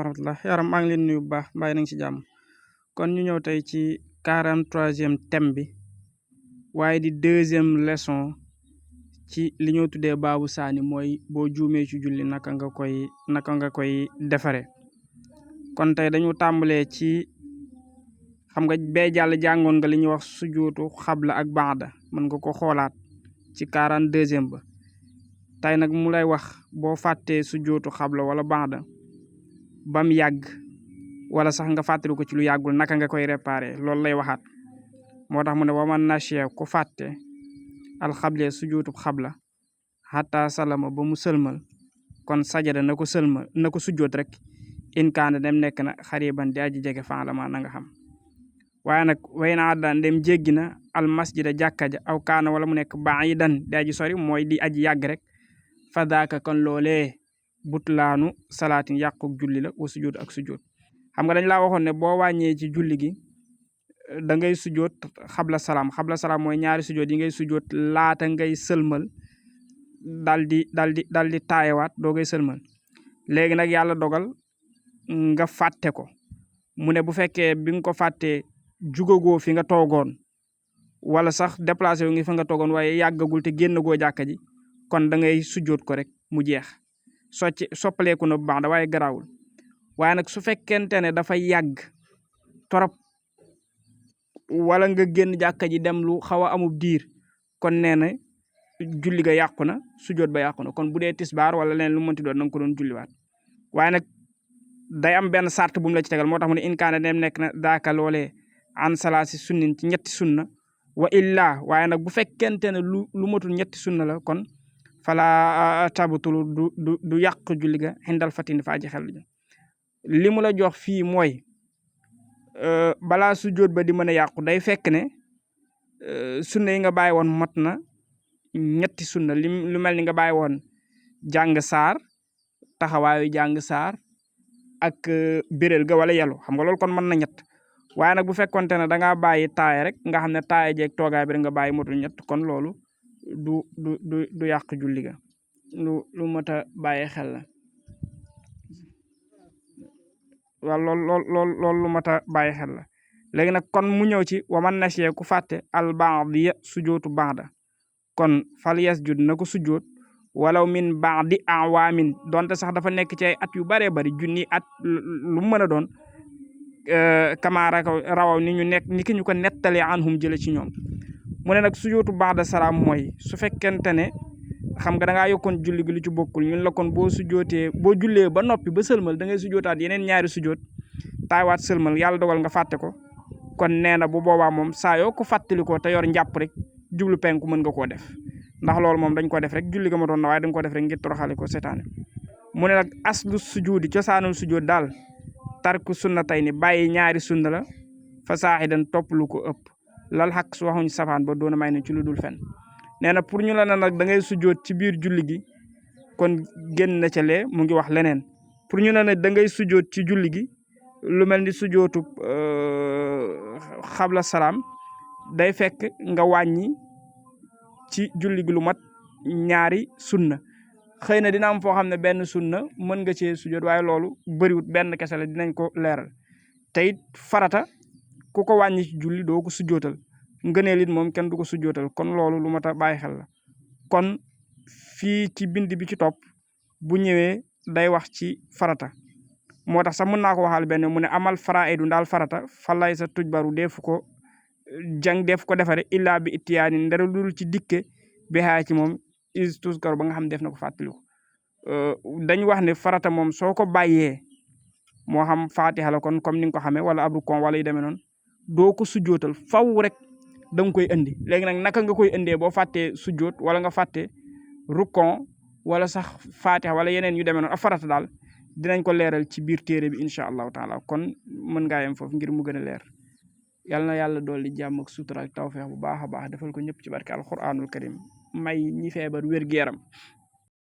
rahmatullah yaram maa ngi leen nuyu bu baax mbàyyi nañ ci jàmm kon ñu ñëw tey ci 43e thème bi waaye di 2e leçon ci li ñoo tuddee baabu saani mooy boo juumee ci julli naka nga koy defare kon tey dañu tàmbalee ci xam nga bee jàll jàngoon nga li ñuy wax sujootu xabla ak baada mën nga ko xoolaat ci 42e ba tey nag mu lay wax boo fàttee sujootu xabla wala baada bam yàgg wala sax nga fàttali ko ci lu yàggul naka nga koy réparé loolu lay waxaat moo tax mu ne waman nasiya ku fàtte alxable sujootu xabla xataa salama ba mu sëlmal kon sajada na ko sujoot rek inkaana dem nekk na xariban di aji jege faalama na nga xam waaye nag way naa daan dem jéggi na almasjida jàkka ja aw kaana wala mu nekk baidan di aji sori mooy di aji yàgg rek fa daaka kon loolee butlaanu salaatin yàquk julli la wa sujoot ak sujoot xam nga dañ laa waxoon ne boo wàññee ci julli gi da ngay sujoot xabla salaam mooy ñaari sujoot yi ngay sujoot laata ngay sëlmal dal di taayewaat doo ngay sëlmal léegi nag yàlla dogal nga fàtte ko mu ne bu fekkee bi nga ko fàttee jugagoo fi nga toogoon wala sax déplacé wu ngi fi nga toogoon waaye yàggagul te génnagoo jàkka ji kon da ngay sujoot ko rek mu jeex soppaleeku na bu baax da waaye garaawul waaye nag su fekkente ne dafa yàgg torop wala nga génn jàkka ji dem lu xaw a amub diir kon nee na julli ga yàqu na sujoot ba yàqu na kon bu dee tisbaar wala leen lu mënti doon na nga ko doon julliwaat waaye nag day am benn sart bu mu la ci tegal moo tax mu ne inkaana dem nekk na daaka loolee an salaasi sunnin ci ñetti sunna wa illa waaye nag bu fekkente ne lu matul ñetti sunna la kon fala tabutulu du yàq julli ga xindal fatin fa aji xel li mu la jox fii mooy balaa sujjóot ba di mën a yàqu day fekk ne sunna yi nga bàyyi woon mat na ñetti sunna lu mel ni nga bàyyi woon jàng saar taxawaayu jàng saar ak bérél ga wala yelu xam nga loolu kon mën na ñett waaye nag bu fekkonte ne da ngaa bàyyi taaya rek nga xam ne taaya jeeg toogaay bi rek nga bàyyi motul ñett kon loolu du yàq julli ga lu mat a bàyyi xel la waaw loolu lu mat a bàyyi xel la léegi nag kon mu ñëw ci waman nasiya ku fàtte al baadiya sujootu baada kon fal yasjud na ko sujoot walaw min baadi awaamin donte sax dafa nekk ci ay at yu baree bari junni at lu mën a doon kamaara rawaw ni ki ñu ko nettalee anhum jële ci ñoom mu ne nag sujootu baada salaam mooy su fekkente ne xam nga da ngaa yokkoon julli gi lu ci bokkul ñun la kon boo jullee ba noppi ba sëlmal da ngay sujootaat yeneen ñaari sujoot taawaat sëlmal yàlla dogal nga fàtte ko kon nee na bu boobaa moom saa yoo ko fàttali ko te yor njàpp rek jublu penku mën nga koo def ndax loolu moom dañ ko def rek julli ga ma doon na waaye dañ ko def rek ngir toroxale ko seetaane mu ne nag aslu sujuudi cosaanul sujoot daal tarku sunna tey ni bàyyi ñaari sunna la fa saaxidan topp lu ko ëpp lal xaq su waxuñ safaan ba doona may ne ci lu dul fen nee na pour ñu la ne nag da ngay sujoot ci biir julli gi kon génn na ca lee mu ngi wax leneen pour ñu la ne da ngay sujoot ci julli gi lu mel ni sujootu xabla salaam day fekk nga wàññi ci julli gi lu mat ñaari sunna xëy na dina am foo xam ne benn sunna mën nga cee sujoot waaye loolu bëriwut benn kese la dinañ ko leeral te it farata ku ko wàññi ci julli doo ko sujootal ngëneel it moom kenn du ko sujootal kon loolu lu mat a bàyyi xel la kon fii ci bind bi ci topp bu ñëwee day wax ci farata moo tax sax mën naa ko waxal benn mu ne amal faraidu ndaal farata falay sa tujbaru def ko defare illaa bi ittiyaani ndara dul ci dikke bi xaa ci moom is tuskar ba nga xam def na ko fàttaliku dañ wax ne farata moom soo ko bàyyee moo xam fatiha la kon comme ni nga ko xamee wala ab rukon wala yu demee noonu doo ko sujootal faw rek da nga koy indi léegi nag naka nga koy indee boo fàttee sujoot wala nga fàtte rukon wala sax fatiha wala yeneen yu demee noonu ak farata daal dinañ ko leeral ci biir téere bi incha allahu taala kon mën ngaa yem foofu ngir mu gën a leer yàlla na yàlla dolli jàmm ak sutura ak tawfeex bu baax a baax defal ko ñëpp ci barke alquranul karim may ñi feebar wér-gu-yaram